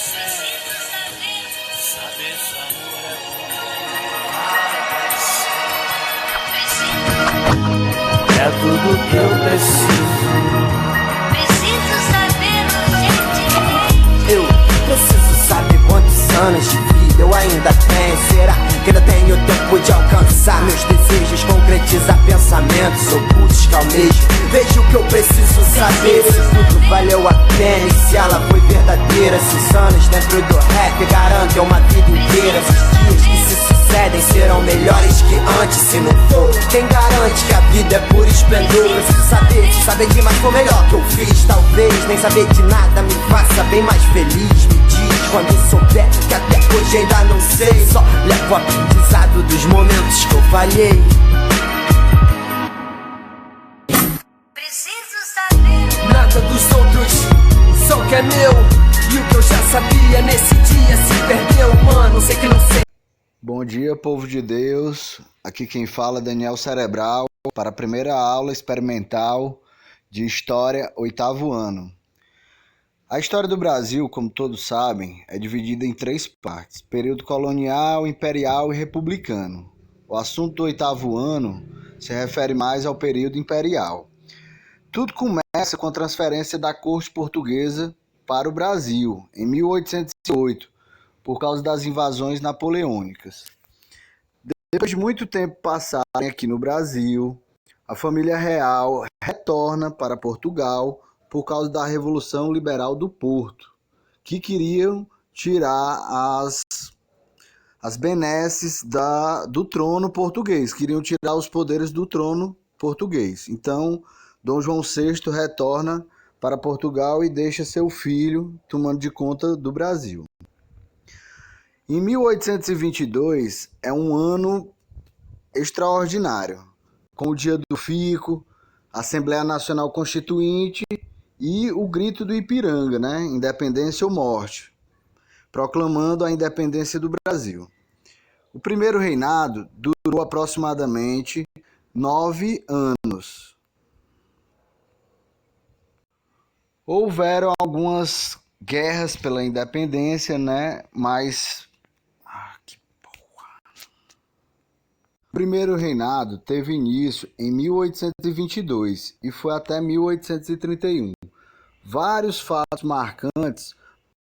Saber se o amor é tudo que eu preciso. Preciso saber urgentemente. Eu preciso saber quantos anos de vida eu ainda tenho. Será que ainda tenho tempo de alcançar meus desejos, concretizar pensamentos ocultos que almejo? Vejo que eu preciso saber se tudo valeu a pena e se ela foi verdadeira. Se os anos dentro do rap garantem uma vida inteira. Esses dias que se sucedem serão melhores que antes. Se não for, quem garante que a vida é pura esplendor? Preciso saber que mais foi melhor que eu fiz. Talvez nem saber de nada me faça bem mais feliz. Me diz quando souber que até hoje ainda não sei. Só levo o aprendizado dos momentos que eu falhei. Preciso saber. Nada dos outros, só o que é meu. E o que eu já sabia nesse dia se perdeu, mano, sei que não sei. Bom dia, povo de Deus. Aqui quem fala é Daniel Cerebral para a primeira aula experimental de História, 8º ano. A história do Brasil, como todos sabem, é dividida em 3 partes: período colonial, imperial e republicano. O assunto do 8º ano se refere mais ao período imperial. Tudo começa com a transferência da corte portuguesa para o Brasil, em 1808, por causa das invasões napoleônicas. Depois de muito tempo passarem aqui no Brasil, a família real retorna para Portugal por causa da Revolução Liberal do Porto, que queriam tirar as benesses do trono português, queriam tirar os poderes do trono português. Então, Dom João VI retorna para Portugal e deixa seu filho tomando de conta do Brasil. Em 1822 é um ano extraordinário, com o Dia do Fico, a Assembleia Nacional Constituinte e o Grito do Ipiranga, né? Independência ou morte, proclamando a independência do Brasil. O primeiro reinado durou aproximadamente 9 anos. Houveram algumas guerras pela independência, né? Mas o primeiro reinado teve início em 1822 e foi até 1831. Vários fatos marcantes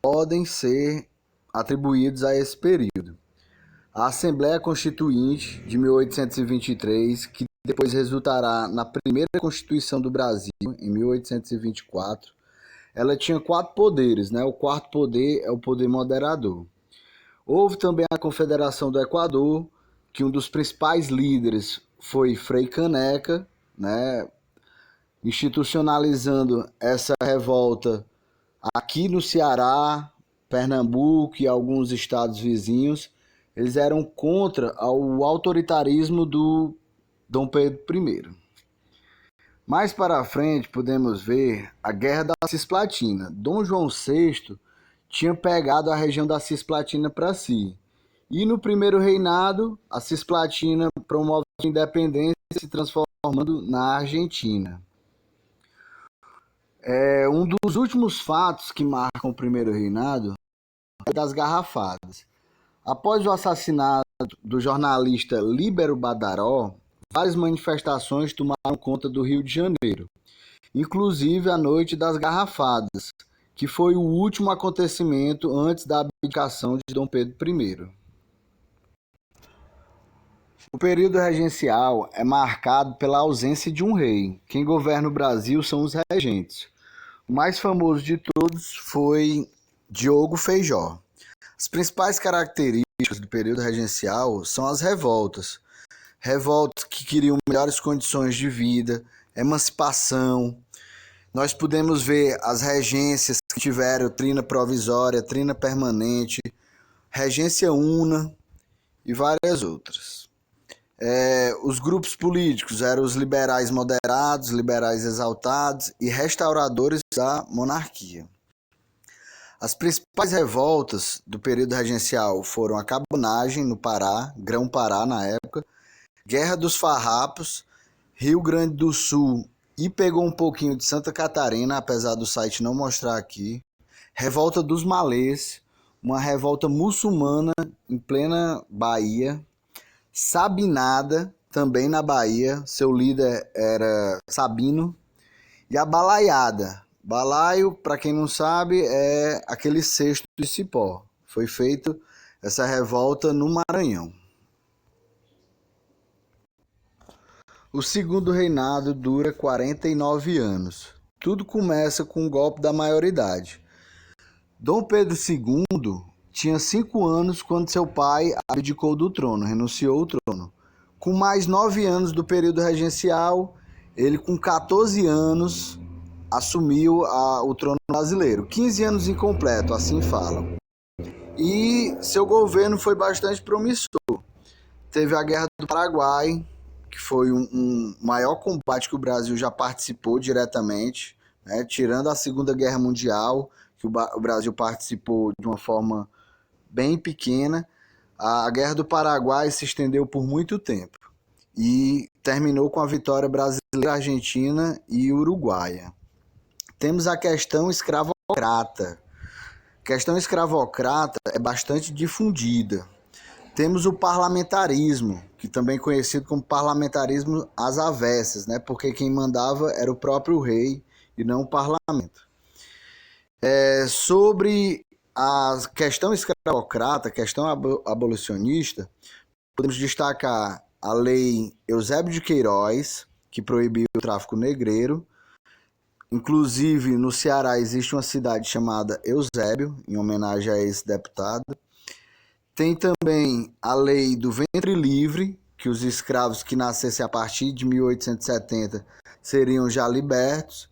podem ser atribuídos a esse período. A Assembleia Constituinte de 1823, que depois resultará na primeira Constituição do Brasil, em 1824, ela tinha 4 poderes, né? O quarto poder é o poder moderador. Houve também a Confederação do Equador, que um dos principais líderes foi Frei Caneca, né? Institucionalizando essa revolta aqui no Ceará, Pernambuco e alguns estados vizinhos. Eles eram contra o autoritarismo do Dom Pedro I. Mais para frente podemos ver a Guerra da Cisplatina. Dom João VI tinha pegado a região da Cisplatina para si. E no primeiro reinado, a Cisplatina promove a independência, se transformando na Argentina. Um dos últimos fatos que marcam o primeiro reinado é das garrafadas. Após o assassinato do jornalista Líbero Badaró, várias manifestações tomaram conta do Rio de Janeiro, inclusive a Noite das Garrafadas, que foi o último acontecimento antes da abdicação de Dom Pedro I. O período regencial é marcado pela ausência de um rei. Quem governa o Brasil são os regentes. O mais famoso de todos foi Diogo Feijó. As principais características do período regencial são as revoltas. Revoltas que queriam melhores condições de vida, emancipação. Nós podemos ver as regências que tiveram trina provisória, trina permanente, regência una e várias outras. Os grupos políticos eram os liberais moderados, liberais exaltados e restauradores da monarquia. As principais revoltas do período regencial foram a Cabonagem, no Pará, Grão-Pará na época, Guerra dos Farrapos, Rio Grande do Sul e pegou um pouquinho de Santa Catarina, apesar do site não mostrar aqui, Revolta dos Malês, uma revolta muçulmana em plena Bahia, Sabinada, também na Bahia, seu líder era Sabino, e a Balaiada. Balaio, para quem não sabe, é aquele cesto de cipó. Foi feita essa revolta no Maranhão. O segundo reinado dura 49 anos. Tudo começa com o golpe da maioridade. Dom Pedro II tinha 5 anos quando seu pai abdicou do trono, renunciou ao trono. Com mais 9 anos do período regencial, ele com 14 anos assumiu o trono brasileiro. 15 anos incompleto, assim falam. E seu governo foi bastante promissor. Teve a Guerra do Paraguai, que foi um maior combate que o Brasil já participou diretamente, né? Tirando a Segunda Guerra Mundial, que o Brasil participou de uma forma bem pequena. A Guerra do Paraguai se estendeu por muito tempo e terminou com a vitória brasileira, argentina e uruguaia. Temos a questão escravocrata. A questão escravocrata é bastante difundida. Temos o parlamentarismo, que também é conhecido como parlamentarismo às avessas, né? Porque quem mandava era o próprio rei e não o parlamento. Sobre a questão escravocrata, a questão abolicionista, podemos destacar a lei Eusébio de Queiroz, que proibiu o tráfico negreiro. Inclusive, no Ceará existe uma cidade chamada Eusébio, em homenagem a esse deputado. Tem também a lei do ventre livre, que os escravos que nascessem a partir de 1870 seriam já libertos.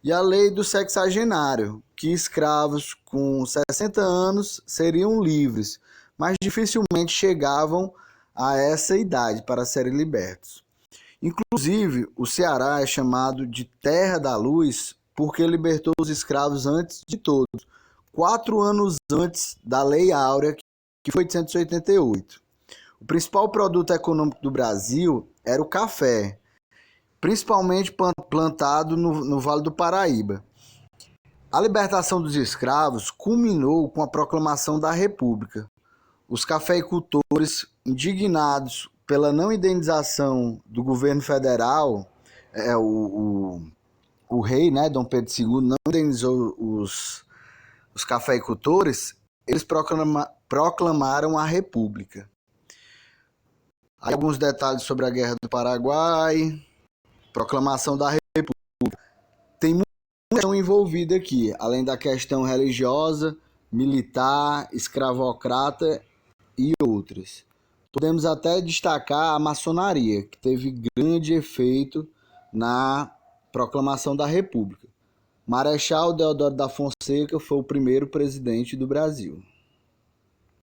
E a lei do sexagenário, que escravos com 60 anos seriam livres, mas dificilmente chegavam a essa idade para serem libertos. Inclusive, o Ceará é chamado de Terra da Luz porque libertou os escravos antes de todos, 4 anos antes da Lei Áurea, que foi 1888. O principal produto econômico do Brasil era o café, principalmente plantado no Vale do Paraíba. A libertação dos escravos culminou com a proclamação da República. Os cafeicultores, indignados pela não indenização do governo federal, o rei, né, Dom Pedro II, não indenizou os cafeicultores, eles proclamaram a República. Aí alguns detalhes sobre a Guerra do Paraguai, proclamação da República. Tem muita questão envolvida aqui, além da questão religiosa, militar, escravocrata e outras. Podemos até destacar a maçonaria, que teve grande efeito na proclamação da República. Marechal Deodoro da Fonseca foi o primeiro presidente do Brasil.